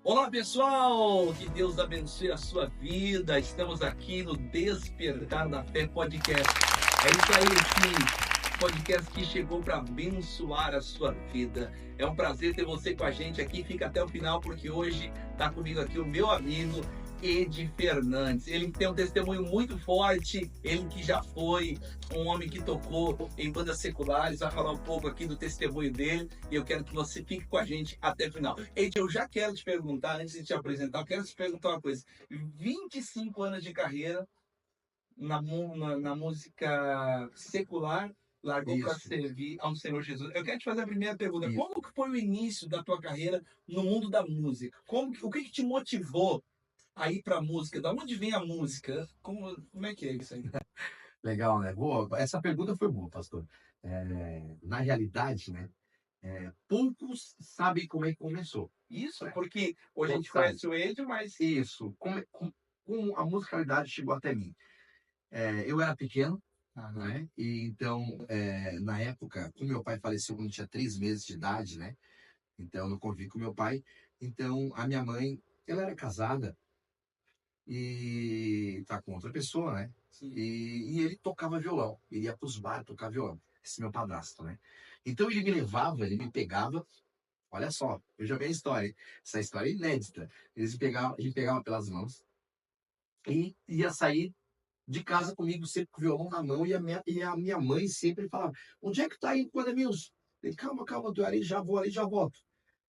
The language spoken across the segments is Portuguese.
Olá, pessoal! Que Deus abençoe a sua vida. Estamos aqui no Despertar da Fé Podcast. É isso aí, esse podcast que chegou para abençoar a sua vida. É um prazer ter você com a gente aqui. Fica até o final, porque hoje está comigo aqui o meu amigo Edi Fernandes. Ele tem um testemunho muito forte, ele que já foi um homem que tocou em bandas seculares, vai falar um pouco aqui do testemunho dele, e eu quero que você fique com a gente até o final. Edi, eu já quero te perguntar, antes de te apresentar, eu quero te perguntar uma coisa. 25 anos de carreira na música secular, largou para Isso, servir ao Senhor Jesus. Eu quero te fazer a primeira pergunta. isso. Como que foi o início da tua carreira no mundo da música? O que te motivou a ir para a música? Da onde vem a música? Como é que é isso aí? Legal, né? Boa. Essa pergunta foi boa, pastor. Na realidade, né? Poucos sabem como é que começou. Isso, porque hoje a gente Poucos sabem. conhece o Ed, mas Isso. Como a musicalidade chegou até mim. Eu era pequeno, né? E então, na época, como meu pai faleceu quando eu tinha 3 meses de idade, né? Então, eu convivi com meu pai. Então, a minha mãe, ela era casada e tá com outra pessoa, né? sim, E ele tocava violão. Ele ia pros bares tocar violão. Esse meu padrasto, né? Então ele me levava, ele me pegava. Olha só, veja bem a história. Hein? Essa história é inédita. Ele pegava pelas mãos e ia sair de casa comigo, sempre com o violão na mão. E a minha mãe sempre falava: Onde é que tá indo, Ademilson? Ele, calma, calma, eu ali, já volto.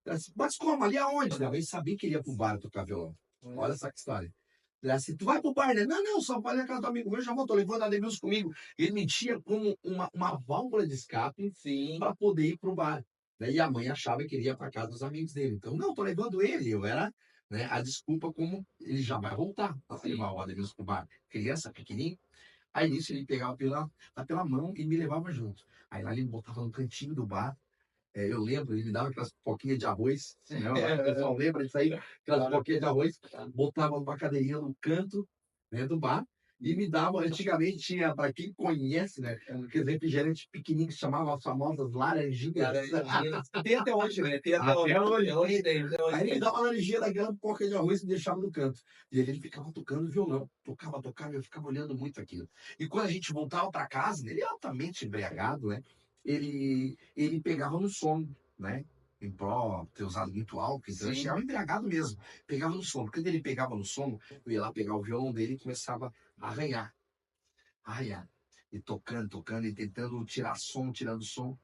Ela disse, mas como? Ali aonde? Ela sabia que ele ia pro bar tocar violão. Olha essa história. Ela disse, tu vai pro bar, né? Não, não, só vai na casa do amigo meu, já voltou, levando a Ademilson comigo. Ele me tinha como uma válvula de escape sim, para poder ir pro bar. Né? E a mãe achava que ele ia para casa dos amigos dele. Então, não, tô levando ele. Eu era, né, a desculpa como ele já vai voltar para levar o Ademilson pro bar. Criança, pequenininho. Aí nisso ele pegava pela mão e me levava junto. Aí lá ele me botava no cantinho do bar. Eu lembro, ele me dava aquelas pipoquinhas de arroz, né? O pessoal lembra disso aí? Aquelas pipoquinhas de arroz, botava numa cadeirinha no canto, né, do bar e me dava. Antigamente tinha, para quem conhece, né? Aqueles refrigerantes pequenininhos que chamavam as famosas laranjinhas. tem até hoje, né? Tem até hoje. Até hoje. Até hoje tem, até hoje Aí ele tem. me dava uma laranjinha daquela pipoca de arroz e me deixava no canto. E ele ficava tocando violão. Tocava, tocava, eu ficava olhando muito aquilo. E quando a gente voltava para casa, ele altamente embriagado, né? Ele pegava no sono, né? Em pró ter usado muito álcool, então ele Sim. chegava embriagado mesmo. Pegava no sono. Quando ele pegava no sono, eu ia lá pegar o violão dele e começava a arranhar. Arranhar. E tocando, tocando, e tentando tirar som, tirando som.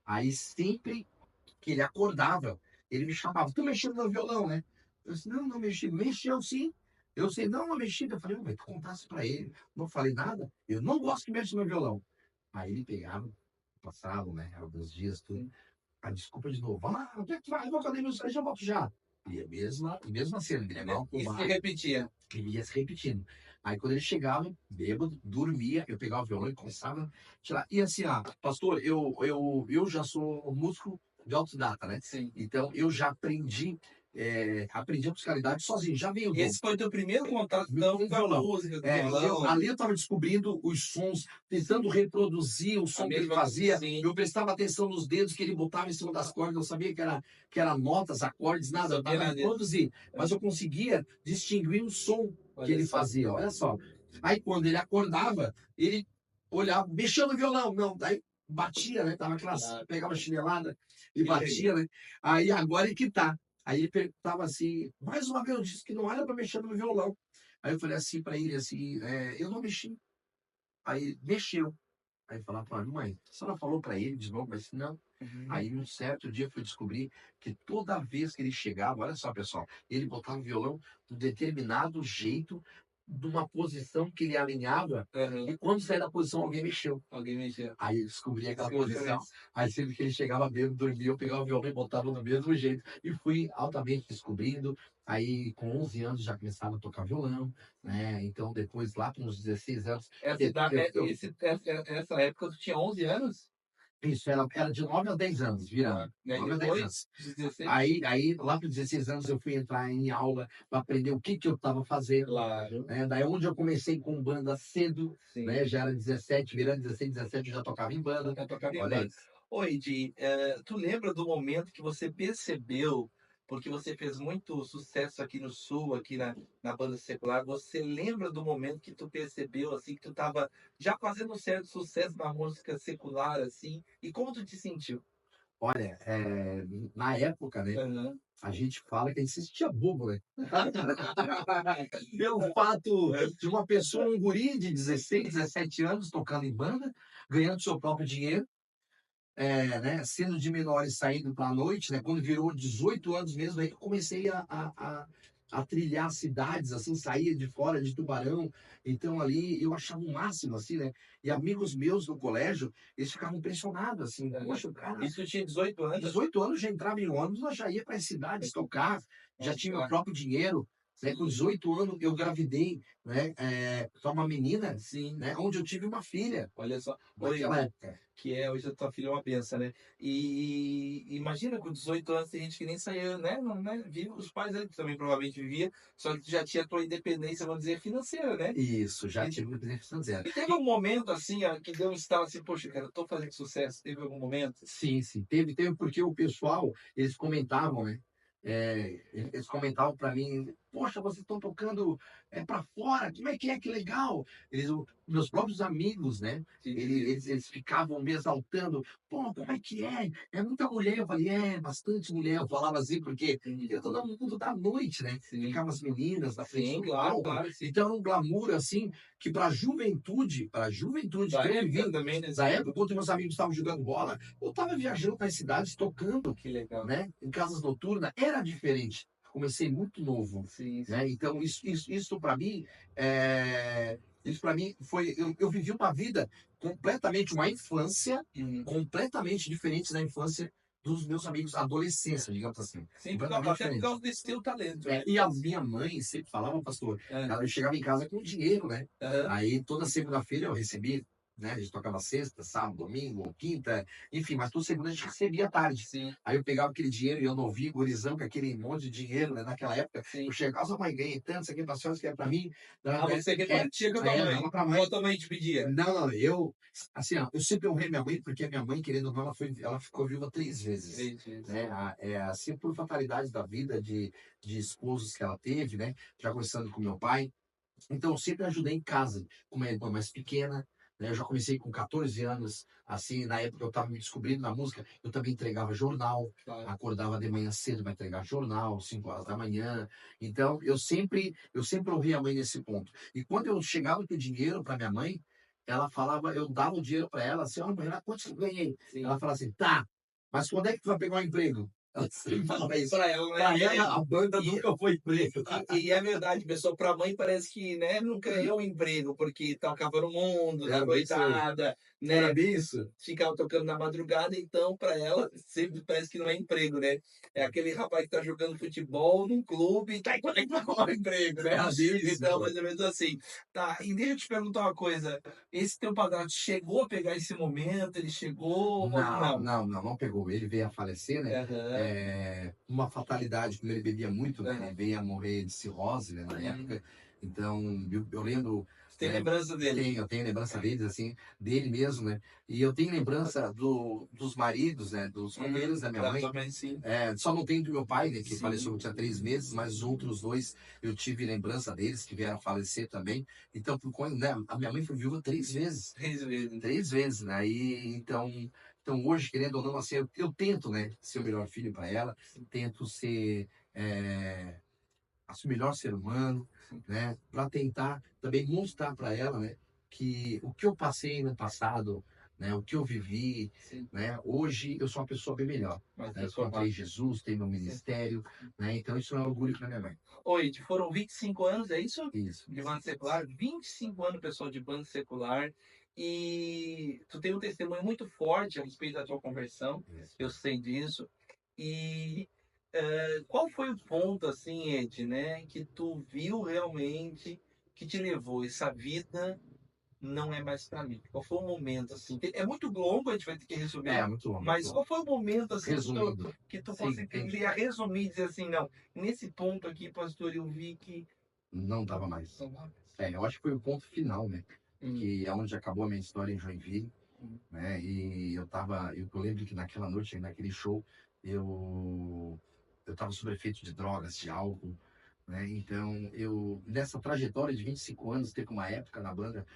Aí sempre que ele acordava, ele me chamava, tu mexeu no meu violão, né? Eu disse, não, não mexi. Mexeu sim. Eu sei, não, não mexi. Eu falei, mas tu contasse pra ele. Não falei nada. Eu não gosto que mexa no meu violão. Aí ele pegava, passava, né? Alguns dias, tudo. A desculpa de novo. Ah, onde é que tu vai? Eu vou cadê meu celular? Já volto já. E mesmo assim, ele me levava pro E se bar, repetia. ele ia se repetindo. Aí quando ele chegava, bêbado, dormia, eu pegava o violão e começava a tirar. E assim, pastor, eu já sou músico de autodidata, né? Sim. Então eu já aprendi a musicalidade sozinho, já veio do Esse foi o teu primeiro contato então, com com a violão. música, com o violão. Ali eu estava descobrindo os sons, tentando reproduzir o som que ele fazia. Sim. Eu prestava atenção nos dedos que ele botava em cima das cordas, eu sabia que era notas, acordes, nada, eu Sabia estava nada disso. reproduzir. Mas eu conseguia distinguir o som que ele fazia, olha só. Aí quando ele acordava, ele olhava, mexia no violão, não, daí batia, né? Tava Claro. pegava a chinelada e Que batia, né? Aí agora é que tá. Aí ele perguntava assim, mais uma vez, eu disse que não era para mexer no violão. Aí eu falei assim para ele, assim, eu não mexi. Aí ele mexeu. Aí eu falava para mãe, a senhora falou para ele de novo, mas não. Aí um certo dia eu fui descobrir que toda vez que ele chegava, olha só pessoal, ele botava o violão de um determinado jeito, de uma posição que ele alinhava, Uhum. e quando saía da posição alguém mexeu. Alguém mexeu. Aí eu descobri aquela Descobriu posição. isso. Aí sempre que ele chegava mesmo, dormia, eu pegava o violão e botava do mesmo jeito. E fui altamente descobrindo. Aí com 11 anos já começava a tocar violão, né? Então depois lá com uns 16 anos, Essa época tu tinha 11 anos? isso era de 9 a 10 anos, virando. Né? 9 a 10 anos. Depois, dos 16? Aí lá com 16 anos eu fui entrar em aula para aprender o que eu estava fazendo. Claro. Né? Daí onde eu comecei com banda cedo, Sim. né? Já era 17, virando 16, 17 eu já tocava em banda. Já tocava em Olha aí. banda. Oi, Edi, tu lembra do momento que você percebeu porque você fez muito sucesso aqui no Sul, aqui na banda secular. Você lembra do momento que tu percebeu, assim, que tu tava já fazendo um certo sucesso na música secular, assim, e como tu te sentiu? Olha, na época, né, Aham. a gente fala que a gente se sentia bobo, né? Pelo fato de uma pessoa, um guri de 16, 17 anos, tocando em banda, ganhando seu próprio dinheiro, né, sendo de menores saindo para a noite, né, quando virou 18 anos mesmo, aí que eu comecei a trilhar cidades, assim, saía de fora de Tubarão, então ali eu achava o máximo, assim, né, e amigos meus no colégio, eles ficavam impressionados, assim, Aham. poxa, o cara, E tu tinha 18 anos? 18 anos já entrava em ônibus, eu já ia para as cidades tocar, já tinha meu Tá. próprio dinheiro, né, com 18 anos eu gravidei, né, para uma menina, Sim. né, onde eu tive uma filha, Olha só. Oi, naquela época. que é hoje a tua filha é uma benção, né? E imagina, com 18 anos tem gente que nem saía, né? Não, né? Vive os pais ali, que também provavelmente vivia, só que tu já tinha a tua independência, vamos dizer, financeira, né? Isso, já E, tive uma presença zero. e teve um momento assim, ó, que deu um estalo assim, poxa, cara, eu tô fazendo sucesso. Teve algum momento? Sim, sim. Teve porque o pessoal, eles comentavam, né? Eles comentavam para mim, poxa, vocês estão tocando para fora, como é que legal? Meus próprios amigos, né? Te dizer. Eles ficavam me exaltando, pô, como é que é? É muita mulher. Eu falei, bastante mulher. Eu falava assim, porque eu tô no mundo da noite, né? Sim, Ficavam as meninas na frente sim, do claro, palco. claro, sim. Então, é um glamour, assim, que para a juventude Da que eu época vivi, também, né? da época, quando meus amigos estavam jogando bola, eu estava viajando para as cidades, tocando, Que legal. né, em casas noturnas, era diferente. Comecei muito novo, Sim, sim. né? Então isso para mim, isso para mim foi, eu vivi uma vida completamente, uma infância Uhum. completamente diferente da infância dos meus amigos, adolescência, digamos assim, Sim, completamente até por diferente. causa desse teu talento, né? E a minha mãe sempre falava, pastor, É. ela chegava em casa com dinheiro, né? Aham. Aí toda segunda-feira eu recebia, né? A gente tocava sexta, sábado, domingo, ou quinta, enfim, mas toda segunda a gente recebia à tarde. Sim, Aí eu pegava aquele dinheiro e eu não via gurizão com aquele monte de dinheiro, né? Naquela época, sim. eu chegava, sua mãe ganhei tanto, isso aqui pra senhora, isso aqui é pra mim. Ah, você repartia com a tua mãe. Dava pra mãe. Ou tua mãe te pedia? Não, não, assim, ó, eu sempre honrei minha mãe, porque a minha mãe, querendo ou não, ela ficou viúva 3 vezes, 3 vezes. né? Assim, por fatalidade da vida, de esposos que ela teve, né? Já começando com meu pai. Então, eu sempre ajudei em casa, com minha irmã mais pequena, né? Eu já comecei com 14 anos, assim, na época eu estava me descobrindo na música, eu também entregava jornal, Claro. acordava de manhã cedo para entregar jornal, 5 horas da manhã. Então, eu sempre honrei a mãe nesse ponto. E quando eu chegava com o dinheiro para minha mãe, ela falava, eu dava o dinheiro para ela, assim, ó, mãe, quanto que eu ganhei? Sim. Ela falava assim, tá, mas quando é que tu vai pegar um emprego? Ela sempre falava isso. Pra ela, Pra né? ela, a banda E, nunca foi emprego. e é verdade, pessoal, pra mãe parece que, né, nunca é um emprego, porque tocava no mundo, na Era bem isso aí. noitada, Era né? bem isso. Ficava tocando na madrugada, então pra ela sempre parece que não é emprego, né? É aquele rapaz que tá jogando futebol num clube, tá, e quando é que vai arrumar um emprego, né? Era bem isso. Então, mais ou menos assim. Tá, e deixa eu te perguntar uma coisa. Esse teu padrasto chegou a pegar esse momento? Ele chegou ou Não, não? não, não, não pegou. Ele veio a falecer, né? Aham, Uma fatalidade, como ele bebia muito, né? Ele aham. veio a morrer de cirrose, né, na Uhum. época. Então, eu lembro, Você tem né? lembrança dele? Eu tenho lembrança deles, assim, dele mesmo, né? E eu tenho lembrança dos maridos, né? Dos companheiros da minha Da mãe. tua mãe, sim. Só não tenho do meu pai, né? Que Sim. faleceu tinha 3 meses, mas os outros dois eu tive lembrança deles, que vieram a falecer também. Então, né? A minha mãe foi viúva 3 vezes. 3 vezes. 3 vezes, né? Então hoje, querendo ou não, assim, eu tento, né, ser o melhor filho para ela, tento ser o melhor ser humano, né, para tentar também mostrar para ela, né, que o que eu passei no passado, né, o que eu vivi, Sim. né, hoje eu sou uma pessoa bem melhor. Mas Né? Eu encontrei Jesus, tenho meu ministério, né, então isso é um orgulho para minha mãe. Oi, foram 25 anos, é isso? Isso. De banda secular? 25 anos, pessoal, de banda secular. E tu tem um testemunho muito forte a respeito da tua conversão, Isso. eu sei disso. E qual foi o ponto, assim, Ed, né, que tu viu realmente que te levou essa vida não é mais pra mim? Qual foi o momento, assim? É muito longo, a gente vai ter que resumir, Muito bom, muito mas bom. qual foi o momento, assim, Resumindo, que tu sim, entendi. conseguiria resumir e dizer assim, não, nesse ponto aqui, pastor, eu vi que Não dava mais. não dá. Eu acho que foi o ponto final, né? Hum, Que é onde acabou a minha história em Joinville, hum, né? E eu lembro que naquela noite, naquele show, eu eu estava sob efeito de drogas, de álcool, né? Então, nessa trajetória de 25 anos, teve uma época na banda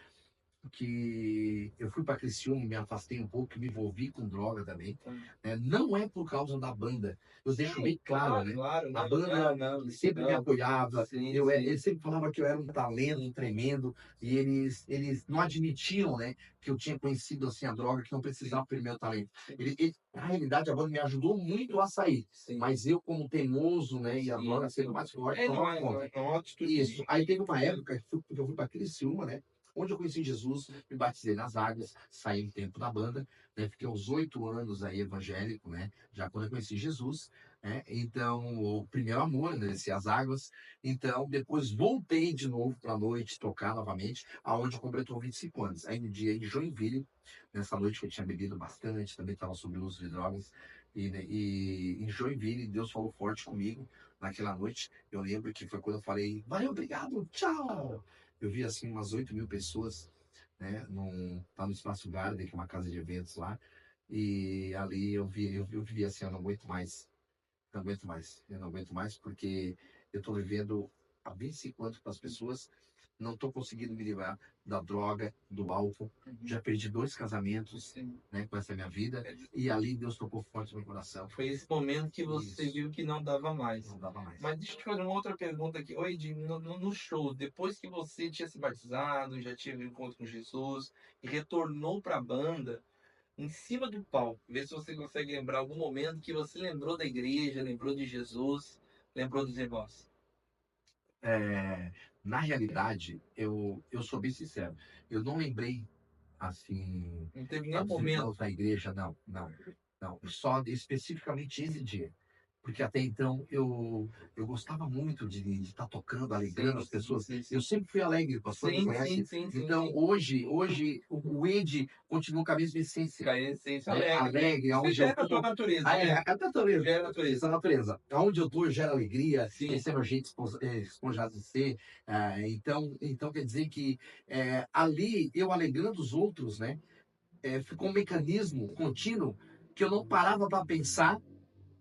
que eu fui para Criciúma, me afastei um pouco, me envolvi com droga também, né? Não é por causa da banda, eu deixo bem claro, né? Claro, A não, banda não, sempre me não. apoiava, Sim, eles sempre falavam que eu era um talento tremendo, e eles não admitiam, né, que eu tinha conhecido assim a droga, que não precisava pelo meu talento. Na realidade, a banda me ajudou muito a sair, sim. mas eu, como teimoso, né, e a Sim. droga sendo mais forte, Não tomava é conta. uma atitude. Isso. Aí teve uma época que eu fui para Criciúma, né? Onde eu conheci Jesus, me batizei nas águas, saí um tempo da banda, né? Fiquei uns 8 anos aí evangélico, né? Já quando eu conheci Jesus, né? Então, o primeiro amor, né? Desci as águas. Então, depois voltei de novo para a noite, tocar novamente, aonde completou 25 anos. Aí no dia em Joinville, nessa noite que eu tinha bebido bastante, também estava sob o uso de drogas, e em Joinville, Deus falou forte comigo naquela noite. Eu lembro que foi quando eu falei, valeu, obrigado, tchau. Eu vi assim umas 8.000 pessoas, né, tá no Espaço Garden, que é uma casa de eventos lá, e ali eu vi assim, eu não aguento mais, não aguento mais, eu não aguento mais, porque eu estou vivendo há 25 anos com as pessoas, não estou conseguindo me livrar da droga, do álcool, já perdi 2 casamentos, né, com essa minha vida, e ali Deus tocou forte no meu coração. Foi esse momento que você Isso. viu que não dava mais. Não dava mais. Mas deixa eu te fazer uma outra pergunta aqui. Oi, Ed, no show, depois que você tinha se batizado, já tive um encontro com Jesus e retornou para a banda, em cima do palco, vê se você consegue lembrar algum momento que você lembrou da igreja, lembrou de Jesus, lembrou dos negócios. Na realidade, eu sou bem sincero. Eu não lembrei, assim, Não teve nenhum dos momento. irmãos da igreja, não, não, não. Só especificamente esse dia. Porque até então eu gostava muito de estar tocando, alegrando as pessoas. Eu sempre fui alegre, o pastor me conhece. Então, hoje o Ed continua com a mesma essência. Fica a essência Né? Alegre, Você aonde já eu é da tua tô. natureza, Ah, né? é a natureza. Já é a natureza. Essa natureza. Aonde eu tô, gera alegria. Sim. Esse é meu jeito esponjado de ser. Então quer dizer que ali, eu alegrando os outros, né? Ficou um mecanismo contínuo que eu não parava para pensar.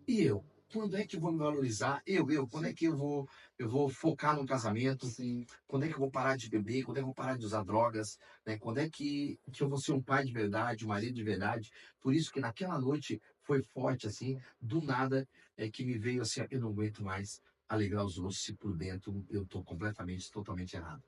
E eu? Quando é que eu vou me valorizar? Quando é que eu vou focar no casamento? Sim. Quando é que eu vou parar de beber? Quando é que eu vou parar de usar drogas? Né? Quando é que eu vou ser um pai de verdade, um marido de verdade? Por isso que naquela noite foi forte, assim, do nada, que me veio assim, eu não aguento mais alegrar os outros se por dentro eu tô completamente, totalmente errado.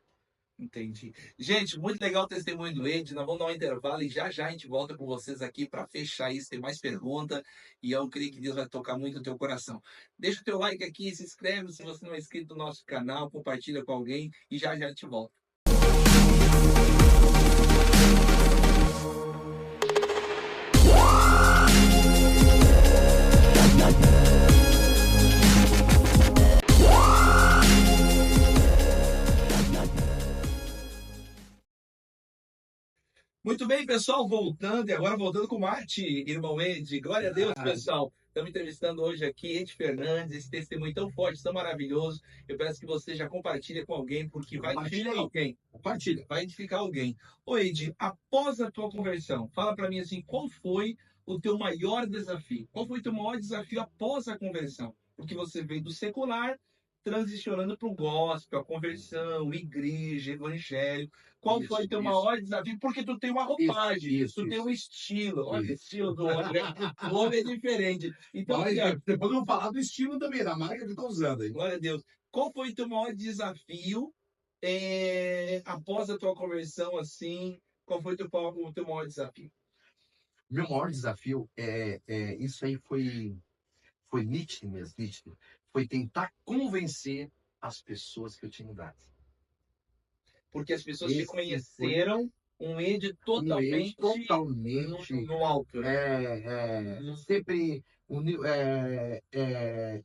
Entendi. Gente, muito legal o testemunho do Ed. Nós vamos dar um intervalo e já já a gente volta com vocês aqui para fechar isso. Tem mais pergunta e eu creio que Deus vai tocar muito no teu coração. Deixa o teu like aqui, se inscreve se você não é inscrito no nosso canal, compartilha com alguém e já já a gente volta. Muito bem, pessoal, voltando, e agora voltando com o Marte, irmão Ed. Glória a Deus, pessoal. Estamos entrevistando hoje aqui Ed Fernandes, esse testemunho tão forte, tão maravilhoso. Eu peço que você já compartilhe com alguém, porque vai edificar alguém. Compartilha. Vai edificar alguém. Ô, Ed, após a tua conversão, fala para mim assim, qual foi o teu maior desafio? Qual foi o teu maior desafio após a conversão? Porque você veio do secular, transicionando para o gospel, a conversão, igreja, evangelho. Qual foi o teu maior desafio? Porque tu tem uma roupagem, tu tem um estilo. Olha o estilo do homem. O homem é diferente. Então, depois vamos falar do estilo também, da marca que eu tô usando aí. glória a Deus. Qual foi o teu maior desafio após a tua conversão, assim? Qual foi o teu maior desafio? Meu maior desafio isso aí foi nítido mesmo, nítido. Foi tentar convencer as pessoas que eu tinha mudado. Porque as pessoas te conheceram um Ed totalmente no alto. Sempre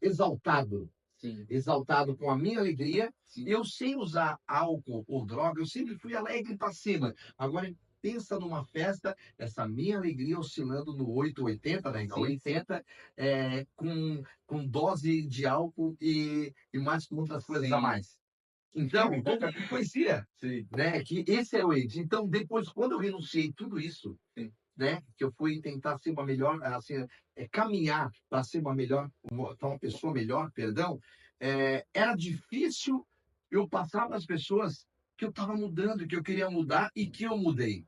exaltado. Sim. Exaltado com a minha alegria. Sim. Eu sem usar álcool ou droga, eu sempre fui alegre para cima. Agora, pensa numa festa, essa minha alegria oscilando no 880, né? 80, com dose de álcool e mais com outras coisas a mais. Então, todo mundo conhecia, né, que esse é o Ed. Então, depois, quando eu renunciei tudo isso, né, que eu fui tentar ser uma melhor, assim, caminhar para ser uma pessoa melhor, perdão, era difícil eu passar para as pessoas que eu estava mudando, que eu queria mudar e que eu mudei.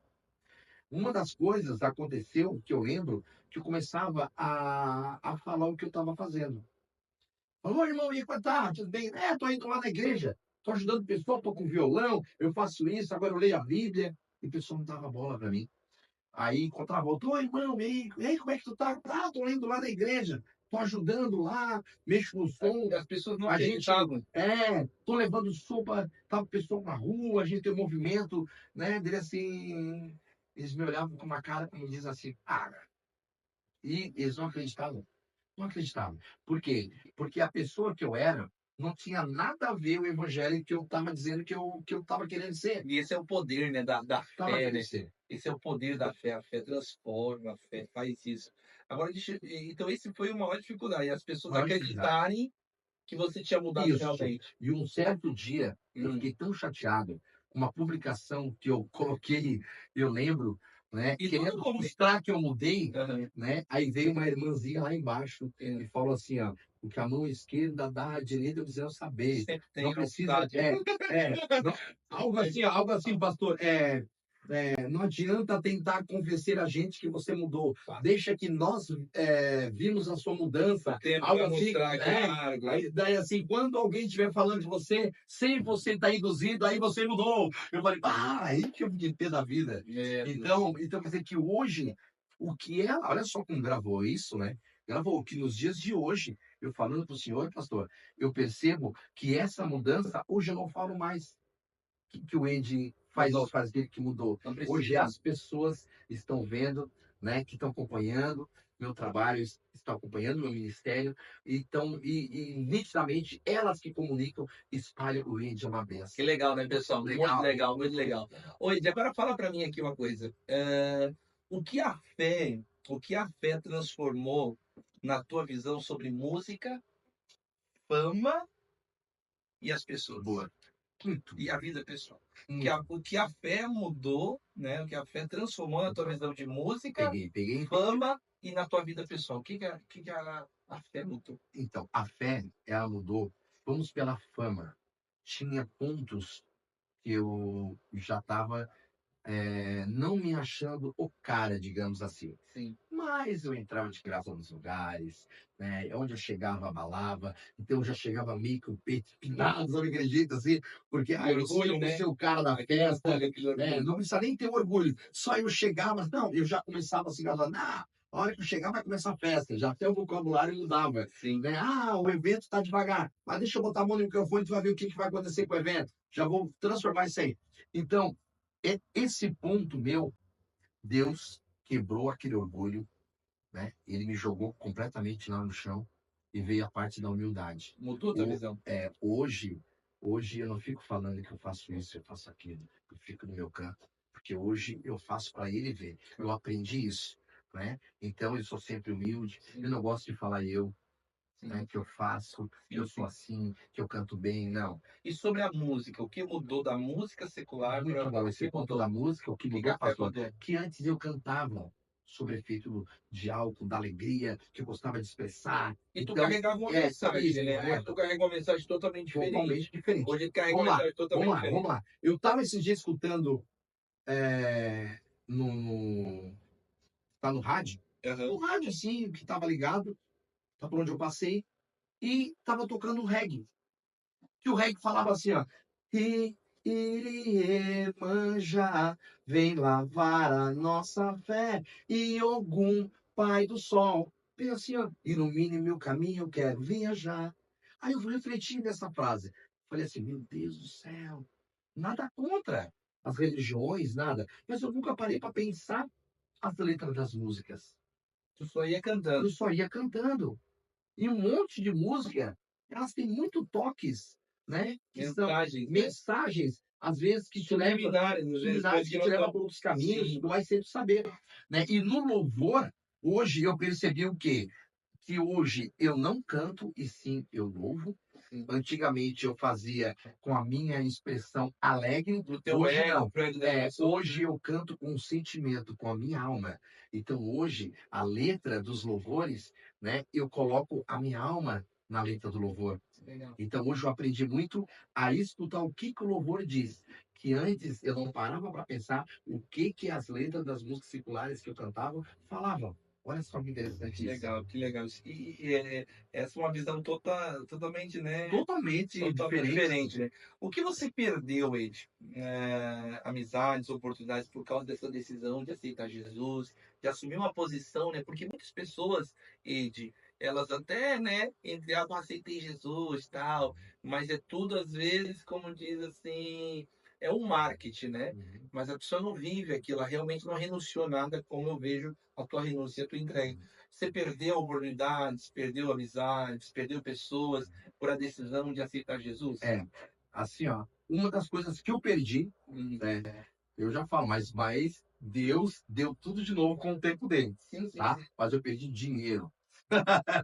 Uma das coisas aconteceu que eu lembro que eu começava a falar o que eu estava fazendo. Falou, irmão, e como tá? Tudo bem? Tô indo lá na igreja, tô ajudando o pessoal, tô com violão, eu faço isso, agora eu leio a Bíblia. E o pessoal não dava bola para mim. Aí encontrava outro, oi, irmão, e aí, como é que tu tá? Ah, tô indo lá na igreja, tô ajudando lá, mexo no som. As pessoas não A gente, acreditavam. tô levando som para o pessoal na rua, a gente tem um movimento, né? Dele assim, eles me olhavam com uma cara, como diz assim, e eles não acreditavam. Não acreditavam. Por quê? Porque a pessoa que eu era não tinha nada a ver o evangelho que eu estava dizendo que eu estava querendo ser. E esse é o poder, né, da Estava fé, querendo né? ser. Esse é o poder da fé. A fé transforma, a fé faz isso. Agora, então, esse foi uma maior dificuldade, as pessoas Maior dificuldade. acreditarem que você tinha mudado Isso. realmente. E um certo dia, eu Hum. fiquei tão chateado com uma publicação que eu coloquei, eu lembro, né, E querendo todo momento. mostrar que eu mudei, Aham. né? Aí veio uma irmãzinha lá embaixo É. e falou assim, ó, o que a mão esquerda dá à direita, eu preciso saber. Sempre tem Não precisa, novidade. não- algo assim, pastor, não adianta tentar convencer a gente que você mudou. Deixa que nós vimos a sua mudança. O tempo Algo vai assim, mostrar, claro. Aí, daí, assim, quando alguém estiver falando de você, sem você estar induzido, aí você mudou. Eu falei, aí que eu fiquei pé da vida. Então, quer dizer que hoje, o que ela, olha só como gravou isso, né? Gravou que nos dias de hoje, eu falando para o senhor, pastor, eu percebo que essa mudança, hoje eu não falo mais que o Andy faz dele que mudou. Hoje as pessoas estão vendo, né, que estão acompanhando meu trabalho, estão acompanhando meu ministério, então, e nitidamente, elas que comunicam, espalham o Andy é uma benção. Que legal, né, pessoal? Legal. Muito legal, muito legal. Oi, agora fala para mim aqui uma coisa. O que a fé transformou na tua visão sobre música, fama e as pessoas? Boa. Muito. E a vida pessoal. O que a fé mudou, né? O que a fé transformou na tua visão de música, Peguei. fama e na tua vida pessoal. O que a fé mudou? Então, a fé, ela mudou. Vamos pela fama. Tinha pontos que eu já estava não me achando o cara, digamos assim. Sim. Mas eu entrava de graça nos lugares, né? Onde eu chegava, abalava. Então eu já chegava meio que o peito empinado, não acredita, assim, porque eu Orgulho, sou né? o seu cara da festa, né? Não precisa nem ter orgulho. Só eu chegava, não, eu já começava assim, falando, a hora que eu chegar vai começar a festa. Já até o vocabulário mudava. Sim. Né? O evento está devagar, mas deixa eu botar a mão no microfone e tu vai ver o que vai acontecer com o evento. Já vou transformar isso aí. Então, esse ponto meu, Deus quebrou aquele orgulho, né? Ele me jogou completamente lá no chão e veio a parte da humildade. Mudou a tua visão? Hoje eu não fico falando que eu faço isso, eu faço aquilo. Eu fico no meu canto, porque hoje eu faço para ele ver. Eu aprendi isso, né? Então eu sou sempre humilde. Eu não gosto de falar né, que eu faço, que eu sou assim, que eu canto bem, não. E sobre a música, o que mudou da música secular Muito para bom, esse ponto da música, o que mudou, pastor, que antes eu cantava sobre efeito de álcool, da alegria, que eu gostava de expressar. E tu Então, carregava uma mensagem, isso, né? Hoje tu carrega uma mensagem totalmente diferente. Totalmente diferente. Hoje carrega uma mensagem totalmente diferente. Vamos lá. Eu estava esses dias escutando no rádio, no rádio assim, que estava ligado, tá por onde eu passei, e estava tocando reggae. Que o reggae falava assim, ó. Iemanjá, vem lavar a nossa fé, e Ogum, pai do sol, vem assim, ó, ilumine meu caminho, eu quero viajar. Aí eu refleti nessa frase. Falei assim, meu Deus do céu, nada contra as religiões, nada. Mas eu nunca parei para pensar as letras das músicas. Tu só ia cantando. Eu só ia cantando. E um monte de música, elas têm muito toques, né? Que mensagens, são mensagens, às vezes, que te levam para outros caminhos, Sim. tu vai sempre saber. Né? E no louvor, hoje eu percebi o quê? Que hoje eu não canto, e sim eu louvo. Sim. Antigamente eu fazia com a minha expressão alegre, Do teu hoje ego, não. pro ego das pessoas, Hoje eu canto com sentimento, com a minha alma. Então hoje a letra dos louvores, né, eu coloco a minha alma na letra do louvor. legal. Então hoje eu aprendi muito a escutar o que que o louvor diz, que antes eu não parava para pensar o que que as letras das músicas seculares que eu cantava falavam. Olha só que interessante isso. Que legal. Essa é uma visão totalmente, né? Totalmente Totalmente diferente. diferente, né? O que você perdeu, Ed? Amizades, oportunidades por causa dessa decisão de aceitar Jesus, de assumir uma posição, né? Porque muitas pessoas, Ed, elas até, né, entre aspas, aceitei Jesus, tal, mas é tudo às vezes, como diz assim, é um marketing, né? Uhum. Mas a pessoa não vive aquilo, ela realmente não renunciou nada, como eu vejo a tua renúncia e a tua entrega. Você perdeu oportunidades, perdeu amizades, perdeu pessoas por a decisão de aceitar Jesus? É, assim, ó, uma das coisas que eu perdi, Hum. né, eu já falo, mas Deus deu tudo de novo com o tempo dele, Sim, sim, tá? sim. Mas eu perdi dinheiro.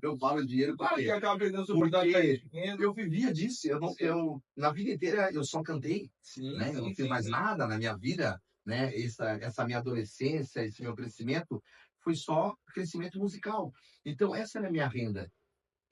Eu falo dinheiro Claro que porque acaba perdendo a oportunidade de porque sair dinheiro. eu vivia disso, eu não, Sim, eu na vida inteira eu só cantei, sim, né? Eu não sim, fiz sim, mais sim. nada na minha vida, né? Essa minha adolescência, esse meu crescimento foi só crescimento musical. Então essa era a minha renda.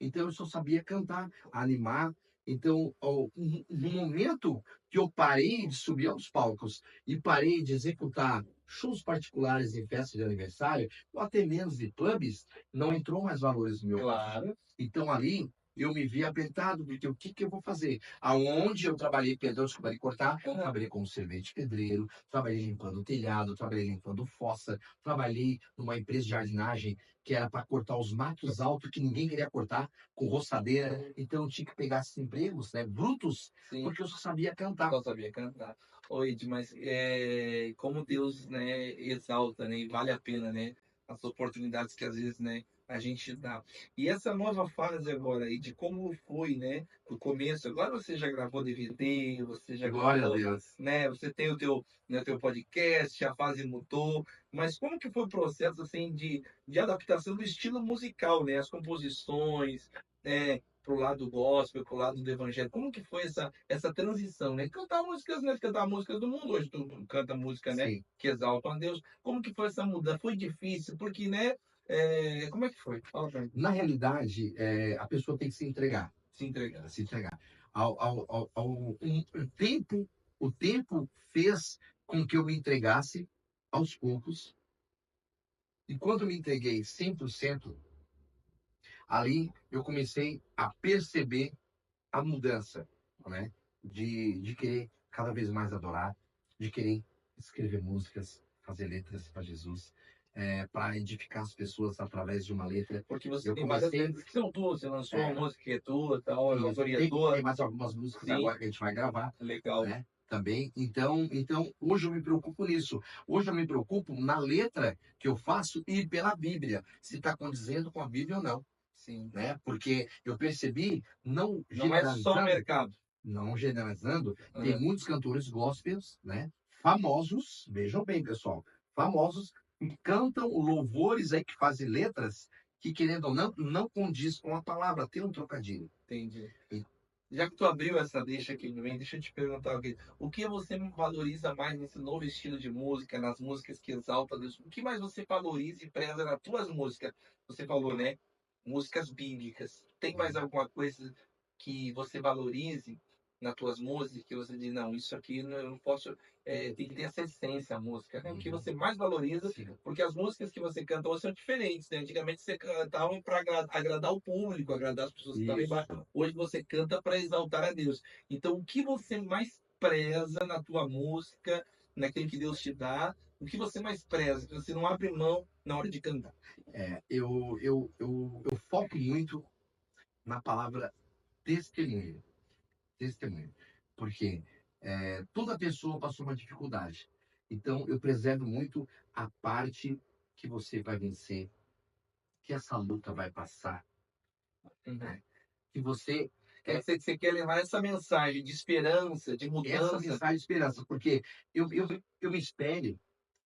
Então eu só sabia cantar, animar. Então, no momento que eu parei de subir aos palcos e parei de executar shows particulares em festas de aniversário, ou até menos de clubes, não entrou mais valores no meu bolso. Claro. Então ali eu me vi apertado, porque o que que eu vou fazer? Aonde eu trabalhei, perdão, desculpa de cortar, trabalhei como servente pedreiro, trabalhei limpando telhado, trabalhei limpando fossa, trabalhei numa empresa de jardinagem que era para cortar os matos altos que ninguém queria cortar com roçadeira. Então eu tinha que pegar esses empregos, né, brutos, Sim, porque eu só sabia cantar. só sabia cantar. Oi, mas como Deus, né, exalta, né, e vale a pena, né, as oportunidades que às vezes, né, a gente dá. E essa nova fase agora aí de como foi, né, o começo. Agora você já gravou DVD, você já Glória a gravou, Deus. né, você tem o teu, né, teu podcast, a fase mudou. Mas como que foi o processo assim de adaptação do estilo musical, né, as composições, né, pro lado gospel, pro lado do evangelho. Como que foi essa transição, né? Cantar músicas, né? Cantar músicas do mundo. Hoje tu canta música, né? Sim. Que exaltam a Deus. Como que foi essa mudança? Foi difícil? Porque, né? Como é que foi? Fala pra mim. Na realidade, a pessoa tem que se entregar. Se entregar. Se entregar. O tempo fez com que eu me entregasse aos poucos. E quando eu me entreguei 100%, ali eu comecei a perceber a mudança, né? De querer cada vez mais adorar, de querer escrever músicas, fazer letras para Jesus, para edificar as pessoas através de uma letra. Porque você Eu tem várias comecei. letras que são tuas. Você lançou uma É, música que é tua, tal, a isso. autoria é Tem tua. mais algumas músicas Sim, agora que a gente vai gravar, legal. né? Também. Então, hoje eu me preocupo nisso. Hoje eu me preocupo na letra que eu faço e pela Bíblia, se está condizendo com a Bíblia ou não, Sim. né? Porque eu percebi, Não é só o mercado. não generalizando, tem Uhum. muitos cantores gospels, né? Famosos, vejam bem, pessoal, famosos que cantam louvores aí que fazem letras que, querendo ou não, não condiz com a palavra, tem um trocadilho. Entendi. E- Já que tu abriu essa deixa aqui no meio, deixa eu te perguntar aqui. O que você valoriza mais nesse novo estilo de música, nas músicas que exaltam Deus? O que mais você valoriza e preza nas tuas músicas? Você falou, né? Músicas bíblicas. Tem mais alguma coisa que você valorize nas tuas músicas que você diz, não, isso aqui eu não posso, tem que ter essa essência a música, né? O que você mais valoriza, Sim. porque as músicas que você canta hoje são diferentes, né? Antigamente você cantava para agradar o público, agradar as pessoas que estavam Isso. embaixo. Hoje você canta para exaltar a Deus. Então, o que você mais preza na tua música, naquilo que Deus te dá? O que você mais preza, que você não abre mão na hora de cantar? Eu foco muito na palavra testemunho. Testemunho. Porque toda pessoa passou uma dificuldade. Então, eu preservo muito a parte que você vai vencer, que essa luta vai passar, Uhum. que você Você quer levar essa mensagem de esperança, de essa mudança. mensagem de esperança, porque eu me espelho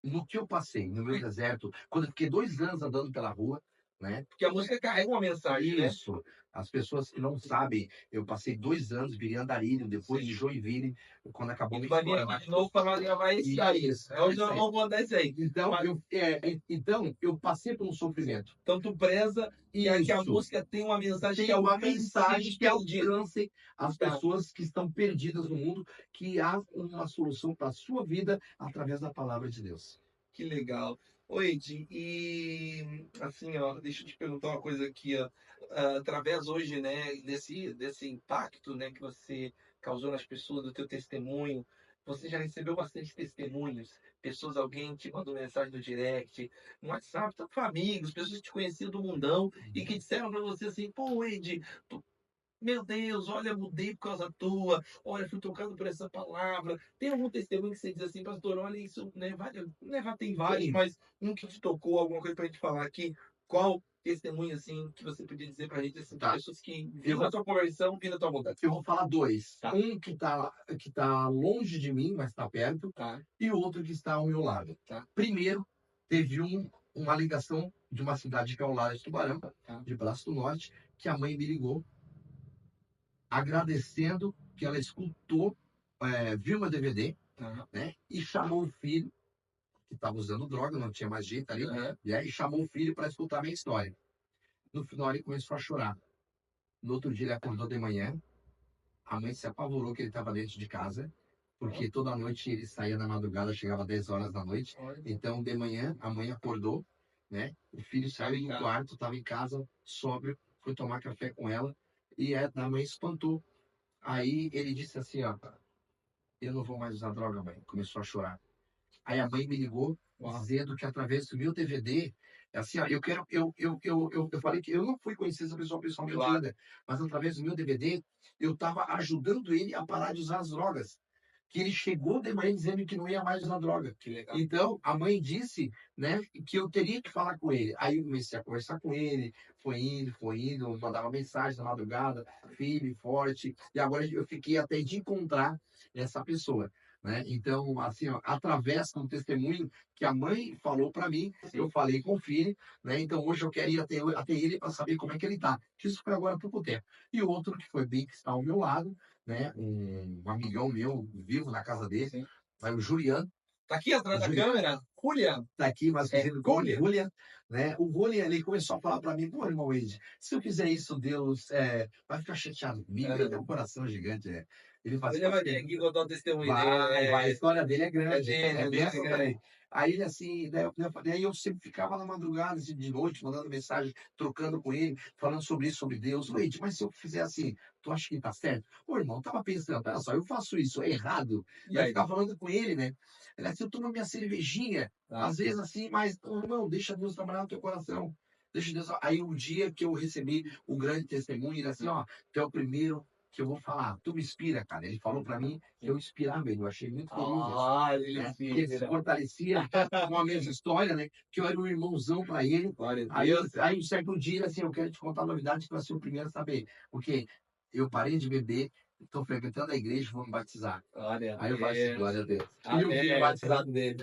no que eu passei no meu deserto, quando eu fiquei 2 anos andando pela rua, né? Porque a música carrega uma mensagem, né? Isso. As pessoas que não sabem, eu passei 2 anos, virei andarilho, depois de Sim. Joinville, quando acabou E tu minha vai vir escola. aqui de novo para gravar esse aí. Isso, É onde isso nós aí. vamos mandar esse aí. Então, Mas- então, eu passei por um sofrimento. Então tu preza que a Isso. música tem uma mensagem que Tem uma alcance mensagem os que perdidos. alcance as Tá. pessoas que estão perdidas no mundo, que há uma solução para a sua vida através da palavra de Deus. Que legal. Oi, Ed, e assim, ó, deixa eu te perguntar uma coisa aqui, ó. Através hoje, né, desse impacto, né, que você causou nas pessoas, do teu testemunho, você já recebeu bastante testemunhos? Pessoas, alguém te mandou mensagem no direct, no WhatsApp, tanto amigos, pessoas que te conheciam do mundão e que disseram pra você assim, pô, Ed, meu Deus, olha, mudei por causa tua. Olha, fui tocado por essa palavra. Tem algum testemunho que você diz assim, pastor, olha isso, né? Tem vários, Sim. mas um que te tocou, alguma coisa pra gente falar aqui. Qual testemunho, assim, que você podia dizer pra gente, assim, de Tá. pessoas que viram a tua conversão, viram a tua mudança? Eu vou falar dois. Tá. Um que tá longe de mim, mas está perto, Tá, e outro que está ao meu lado. tá, Primeiro, teve uma ligação de uma cidade que é ao lado de Tubarão, tá. de Braço do Norte, que a mãe me ligou agradecendo que ela escutou, viu meu DVD, Tá. né? E chamou o filho, que estava usando droga, não tinha mais jeito ali, Aham. e aí chamou o filho para escutar a minha história. No final ele começou a chorar. No outro dia ele acordou de manhã, a mãe se apavorou que ele estava dentro de casa, porque toda noite ele saía na madrugada, chegava 10 horas da noite. Olha. Então, de manhã, a mãe acordou, né? O filho saiu do quarto, estava em casa, sóbrio, foi tomar café com ela, e a mãe espantou. Aí ele disse assim, ó, eu não vou mais usar droga, mãe. Começou a chorar. Aí a mãe me ligou, dizendo que através do meu DVD, assim, ó, eu falei que eu não fui conhecer essa pessoa pessoalmente Claro. ainda, mas através do meu DVD, eu estava ajudando ele a parar de usar as drogas. Que ele chegou de manhã dizendo que não ia mais usar droga. Que legal. Então, a mãe disse, né, que eu teria que falar com ele. Aí eu comecei a conversar com ele, foi indo, mandava mensagem na madrugada, firme, forte, e agora eu fiquei até de encontrar essa pessoa. Né? Então, assim, ó, através do testemunho que a mãe falou para mim, eu falei com o filho, né? Então hoje eu quero ir até ele para saber como é que ele tá. Isso foi agora há pouco tempo. E outro que foi bem que está ao meu lado, né? Um amigão meu vivo na casa dele, Sim. vai o Juliano. Tá aqui atrás da Julian. câmera, Julian. Tá aqui, mas dizendo que Julian. o Julian, né? O Julian, ele começou a falar para mim, pô, irmão Wade, se eu fizer isso, Deus vai ficar chateado comigo, ele tem um coração gigante, né? Ele faz Ele vai vir aqui contar o testemunho vai, dele. a história dele é grande, É bem essa grande. também. Aí ele assim, daí eu sempre ficava na madrugada, assim, de noite, mandando mensagem, trocando com ele, falando sobre isso, sobre Deus. Wade, mas se eu fizer assim, tu acha que tá certo? Ô, irmão, tava pensando, olha só, eu faço isso, é errado. E Vai aí? ficar falando com ele, né? Ele assim, eu tomo minha cervejinha, às vezes assim, mas, irmão, deixa Deus trabalhar no teu coração. Deixa Deus. Aí o dia que eu recebi o grande testemunho, ele assim, ó, tu é o primeiro que eu vou falar, tu me inspira, cara. Ele falou pra mim que eu inspirava ele, eu achei muito feliz. Ele Né? Porque ele se fortalecia com a mesma história, né? Que eu era um irmãozão pra ele. Glória a Aí, Deus. um certo dia, assim, eu quero te contar a novidade que vai ser o primeiro a saber. Porque eu parei de beber, estou frequentando a igreja, vou me batizar. Glória a Aí eu faço assim, Deus. glória a Deus. E Amém. eu fui batizado dele.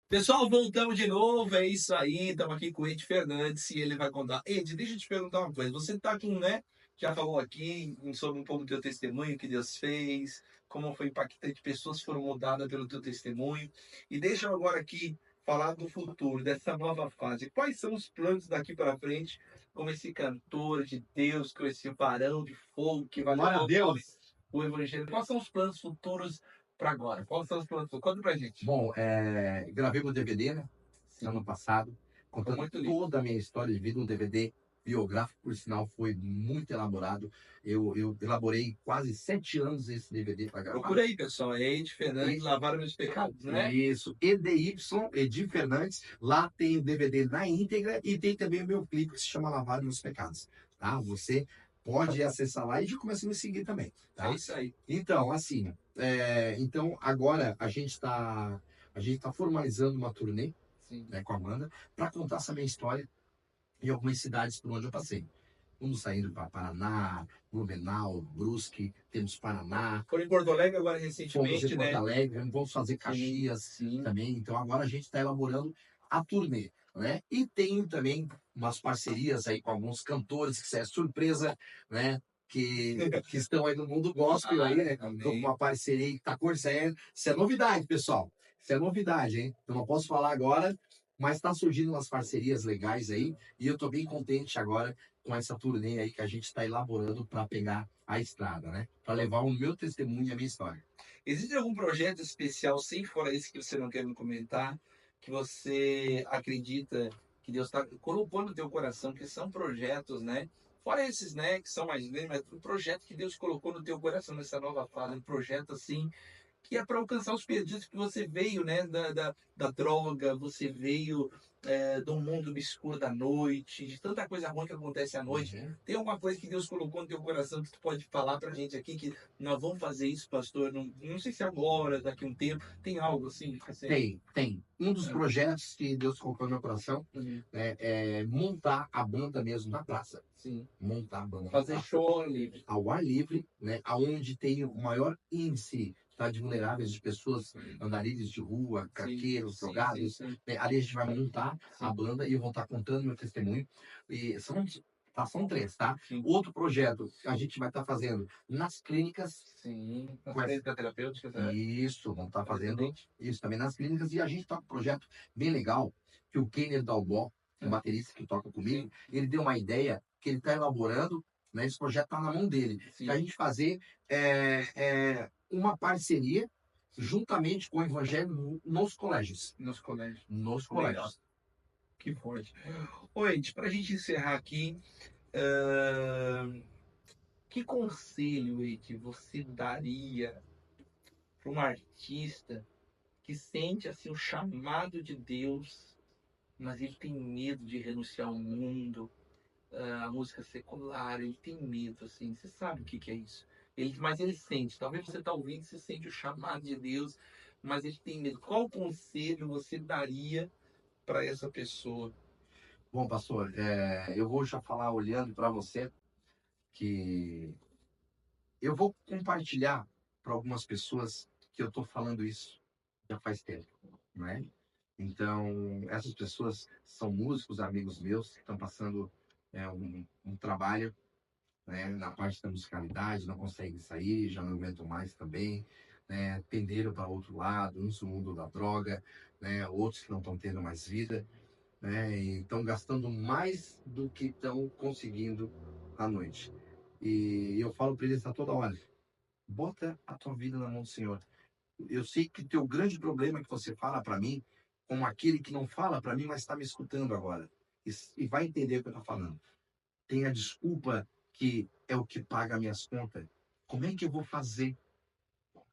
Pessoal, voltamos de novo, é isso aí, estamos aqui com o Ed Fernandes e ele vai contar. Ed, deixa eu te perguntar uma coisa, você tá com, né, já falou aqui sobre um pouco do teu testemunho, que Deus fez, como foi impactante, pessoas foram mudadas pelo teu testemunho, e deixa eu agora aqui falar do futuro, dessa nova fase. Quais são os planos daqui para frente, como esse cantor de Deus, com esse varão de fogo que vai Glória a Deus. o evangelho? Quais são os planos futuros para agora? Quais são os planos futuros? Conta pra gente. Bom, gravei meu DVD, né? Ano passado, contando muito lindo. toda a minha história de vida, um DVD biográfico, por sinal, foi muito elaborado. Eu elaborei quase 7 anos esse DVD para gravar. Procura aí, pessoal. É Ed Fernandes, Lavaram Meus Pecados, né? Isso, EDY, Edi Fernandes. Lá tem o DVD na íntegra e tem também o meu clipe que se chama Lavaram Meus Pecados. Tá? Você pode acessar lá e já começa a me seguir também. Tá? É isso aí. Então, assim, então agora a gente está formalizando uma turnê. Sim. né, com a Amanda, para contar essa minha história em algumas cidades por onde eu passei. Vamos saindo para Paraná, Blumenau, Brusque, temos Paraná, Foram em Porto Alegre agora fomos em recentemente, Porto né? Alegre, vamos fazer Sim, Caxias sim. também. Então agora a gente está elaborando a turnê, né? E tem também umas parcerias aí com alguns cantores, que isso é surpresa, né? Que estão aí no mundo gospel aí, né? Tô com Amém. uma parceria aí que tá acontecendo. Isso é novidade, pessoal. Isso é novidade, hein? Eu não posso falar agora, mas tá surgindo umas parcerias legais aí. E eu tô bem contente agora com essa turnê aí que a gente está elaborando para pegar a estrada, né? Para levar o meu testemunho e a minha história. Existe algum projeto especial, sem fora isso que você não quer me comentar, que você acredita que Deus está colocou no teu coração, que são projetos, né? Fora esses, né, que são mais grandes, mas um projeto que Deus colocou no teu coração nessa nova fase, um projeto assim que é para alcançar os perdidos que você veio, né, da droga, você veio do mundo obscuro da noite, de tanta coisa ruim que acontece à noite. Uhum. Tem alguma coisa que Deus colocou no teu coração que tu pode falar pra gente aqui que nós vamos fazer isso, pastor? Não sei se agora, daqui a um tempo, tem algo assim? Tem. Um dos Ah, projetos que Deus colocou no meu coração uhum, é montar a banda mesmo na praça. sim. Montar a banda na Fazer praça, show livre. ao ar livre, né? Aonde tem o maior índice, tá, de vulneráveis, de pessoas, andarilhos de rua, Sim, carqueiros, sim, sim, drogados, sim, né? Ali a gente vai montar a sim, banda e eu vou estar contando meu testemunho. E são três, tá? sim. Outro projeto que a gente vai estar fazendo nas clínicas. Sim. As Com essa- técnicas terapêuticas, Isso, vamos estar fazendo excelente. isso também nas clínicas. E a gente está com um projeto bem legal, que o Kenner Dalbó, um É, baterista que toca comigo, sim, ele deu uma ideia que ele está elaborando, né? Esse projeto está na mão dele, que a sim, gente fazer uma parceria juntamente com o Evangelho nos colégios. nos colégios. Nos Legal. colégios. Que forte. Oi, para a gente encerrar aqui, que conselho, Eide, você daria para um artista que sente assim o chamado de Deus, mas ele tem medo de renunciar ao mundo, à música secular, ele tem medo, assim, você sabe o que que é isso? Mas ele sente, talvez você está ouvindo, você sente o chamado de Deus, mas ele tem medo. Qual conselho você daria para essa pessoa? Bom, pastor, eu vou já falar olhando para você que eu vou compartilhar para algumas pessoas que eu estou falando isso já faz tempo, né? Então, essas pessoas são músicos, amigos meus, que estão passando um trabalho, né, na parte da musicalidade, não conseguem sair, já não aguentam mais também, né? Penderam para outro lado, uns no mundo da droga, né? Outros que não estão tendo mais vida, né? E estão gastando mais do que estão conseguindo à noite. E eu falo para eles a toda hora: bota a tua vida na mão do Senhor. Eu sei que o teu grande problema é que você fala para mim, como aquele que não fala para mim, mas está me escutando agora. E vai entender o que eu estou falando. Tem a desculpa que é o que paga minhas contas. Como é que eu vou fazer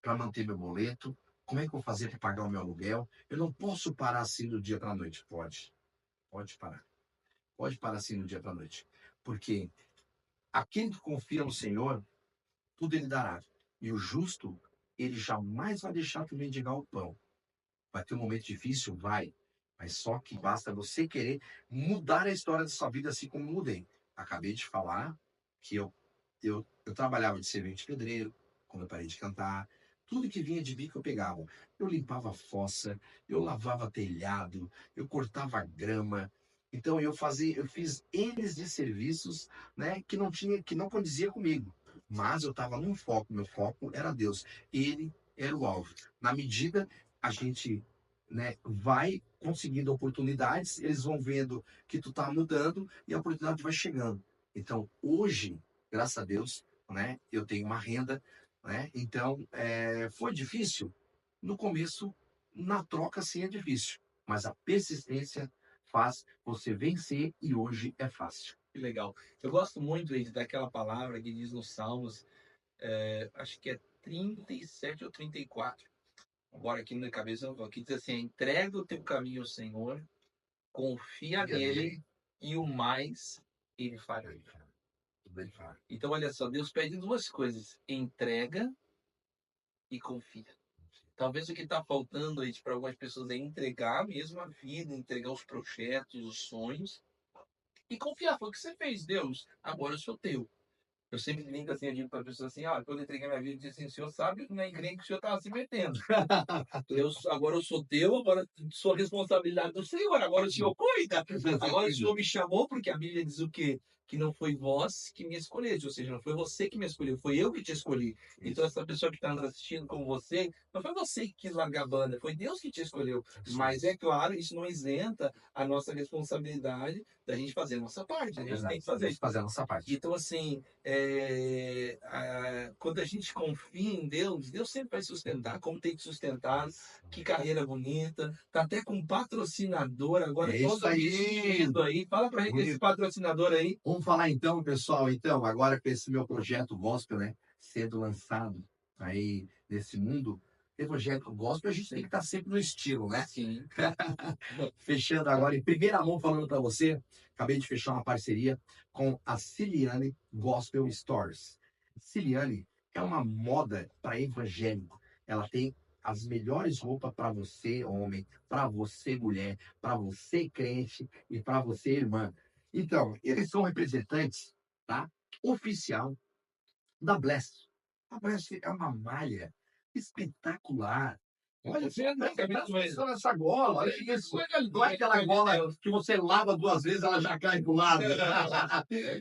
para manter meu boleto? Como é que eu vou fazer para pagar o meu aluguel? Eu não posso parar assim do dia para a noite. Pode parar. Pode parar assim do dia para a noite. Porque aquele que confia no Senhor, tudo ele dará. E o justo, ele jamais vai deixar tu mendigar o pão. Vai ter um momento difícil? Vai. Mas só que basta você querer mudar a história da sua vida assim como mudei. Acabei de falar que eu trabalhava de servente de pedreiro, quando eu parei de cantar. Tudo que vinha de bico eu pegava. Eu limpava a fossa, eu lavava telhado, eu cortava grama. Então eu fiz N de serviços, né, que não condizia comigo. Mas eu estava num foco, meu foco era Deus. Ele era o alvo. Na medida a gente, né, vai conseguindo oportunidades, eles vão vendo que tu tá mudando e a oportunidade vai chegando. Então, hoje, graças a Deus, né, eu tenho uma renda, né? Então, foi difícil no começo, na troca sim é difícil, mas a persistência faz você vencer e hoje é fácil. Que legal. Eu gosto muito Eide, daquela palavra que diz nos Salmos, acho que é 37 ou 34. Agora aqui na cabeça, aqui diz assim: entrega o teu caminho ao Senhor, confia Fica nele nele, e o mais ele fará. tudo ele fala. Então, olha só, Deus pede duas coisas: entrega e confia. Talvez o que está faltando aí para algumas pessoas é entregar mesmo a vida, entregar os projetos, os sonhos e confiar. Foi o que você fez, Deus. Agora eu sou teu. Eu sempre brinco assim, eu digo para a pessoa assim, quando eu entreguei minha vida, eu disse assim, o senhor sabe na igreja que o senhor estava se metendo. Agora eu sou teu, agora sou a responsabilidade do Senhor, agora o Senhor cuida. Agora o Senhor me chamou, porque a Bíblia diz o quê? Que não foi vós que me escolheste, ou seja, não foi você que me escolheu, foi eu que te escolhi. Então essa pessoa que está nos assistindo como você, não foi você que quis largar a banda, foi Deus que te escolheu. Mas é claro, isso não isenta a nossa responsabilidade da gente fazer a nossa parte, a gente tem que fazer a nossa parte. Então, assim, quando a gente confia em Deus, Deus sempre vai sustentar, como tem que sustentar. Que carreira bonita. Tá até com patrocinador agora. É isso aí. Fala pra gente esse patrocinador aí. Vamos falar então, pessoal, agora com esse meu projeto gospel, né, sendo lançado aí nesse mundo, esse projeto gospel, a gente tem que estar sempre no estilo, né? Sim. Fechando agora, em primeira mão, falando para você, acabei de fechar uma parceria com a Ciliane Gospel Stores. Ciliane é uma moda para evangélico. Ela tem as melhores roupas para você, homem, para você, mulher, para você, crente e para você, irmã. Então, eles são representantes, tá? Oficial da Bless. A Bless é uma malha espetacular. Olha, só essa gola, olha isso. Não é aquela gola que você lava 2 vezes, ela já cai do lado.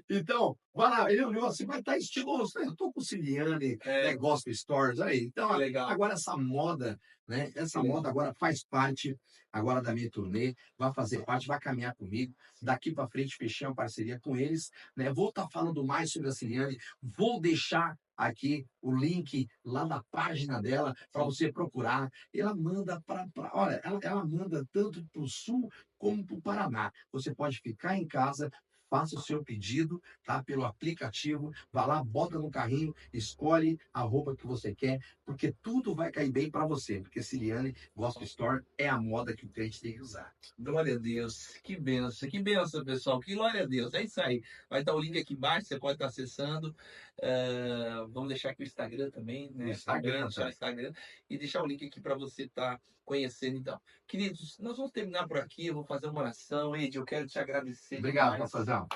Então, vai lá, ele olhou assim, vai estar estiloso. Eu tô com o Ciliane, Gospel Stores aí. Então, legal. Agora essa moda, né? Essa moda agora faz parte agora da minha turnê, vai fazer parte, vai caminhar comigo. Daqui para frente, fechei uma parceria com eles, né? Vou estar falando mais sobre a Ciliane, vou deixar aqui o link lá da página dela para você procurar. Ela manda olha, ela manda tanto para o sul como para o Paraná. Você pode ficar em casa, faça o seu pedido, tá? Pelo aplicativo, vá lá, bota no carrinho, escolhe a roupa que você quer, porque tudo vai cair bem para você, porque Ciliane Gospel Store é a moda que o cliente tem que usar. Glória a Deus, que benção, pessoal, que glória a Deus, é isso aí. Vai estar o link aqui embaixo, você pode estar acessando. Vamos deixar aqui o Instagram também, né? Instagram e deixar o link aqui para você estar conhecendo. Então, queridos, nós vamos terminar por aqui. Eu vou fazer uma oração. Ed, eu quero te agradecer. Obrigado, pastorzão.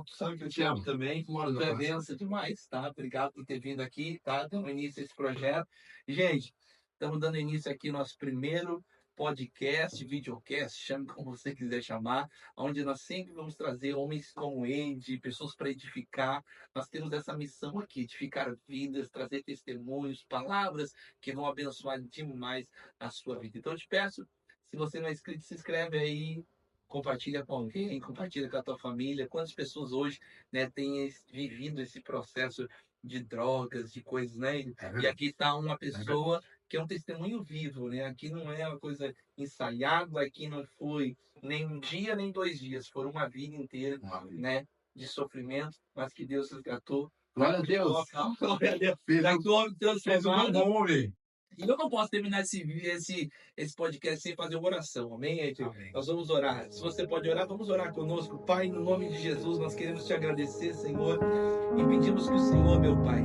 Sabe que eu te amo também. Tu é benção demais, tá? Obrigado por ter vindo aqui, tá? Dando início a esse projeto. Gente, estamos dando início aqui ao nosso primeiro podcast, videocast, chame como você quiser chamar, onde nós sempre vamos trazer homens como Ed, pessoas para edificar. Nós temos essa missão aqui, edificar vidas, trazer testemunhos, palavras que vão abençoar demais a sua vida. Então eu te peço, se você não é inscrito, se inscreve aí, compartilha com alguém, compartilha com a tua família. Quantas pessoas hoje, né, têm vivido esse processo de drogas, de coisas, né? E aqui está uma pessoa que é um testemunho vivo, né? Aqui não é uma coisa ensaiada, aqui não foi nem um dia, nem 2 dias, foram uma vida inteira, né? De sofrimento, mas que Deus resgatou. Glória a Deus. Glória a Deus. Fez um bom homem. E eu não posso terminar esse podcast sem fazer uma oração, amém? Amém. Nós vamos orar. Se você pode orar, vamos orar conosco. Pai, no nome de Jesus, nós queremos te agradecer, Senhor, e pedimos que o Senhor, meu Pai,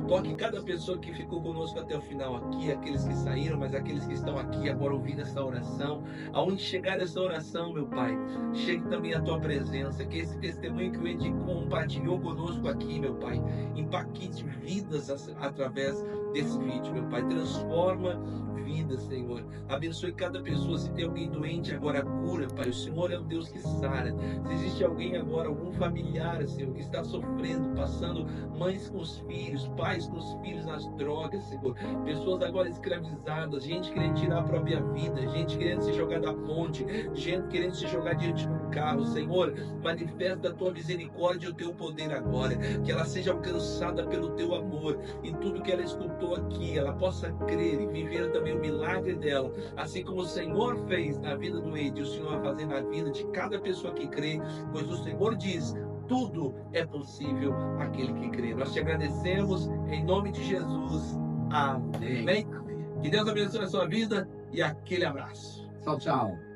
toque cada pessoa que ficou conosco até o final aqui, aqueles que saíram, mas aqueles que estão aqui agora ouvindo essa oração. Aonde chegar essa oração, meu Pai, chegue também a tua presença, que esse testemunho que o Ed compartilhou conosco aqui, meu Pai, impacte vidas através desse vídeo, meu Pai. Transforma vidas, Senhor. Abençoe cada pessoa. Se tem alguém doente, agora cura, Pai. O Senhor é o Deus que sara. Se existe alguém agora, algum familiar, Senhor, que está sofrendo, passando, mães com os filhos, pais com os filhos nas drogas, Senhor. Pessoas agora escravizadas, gente querendo tirar a própria vida, gente querendo se jogar da ponte, gente querendo se jogar diante de um carro, Senhor. Manifesta a tua misericórdia e o teu poder agora. Que ela seja alcançada pelo teu amor. E tudo que ela escutou aqui, ela possa crer e viver também o milagre dela. Assim como o Senhor fez na vida do Ed, o Senhor vai fazer na vida de cada pessoa que crê. Pois o Senhor diz: tudo é possível àquele que crê. Nós te agradecemos em nome de Jesus. Amém. Que Deus abençoe a sua vida e aquele abraço. Tchau, tchau.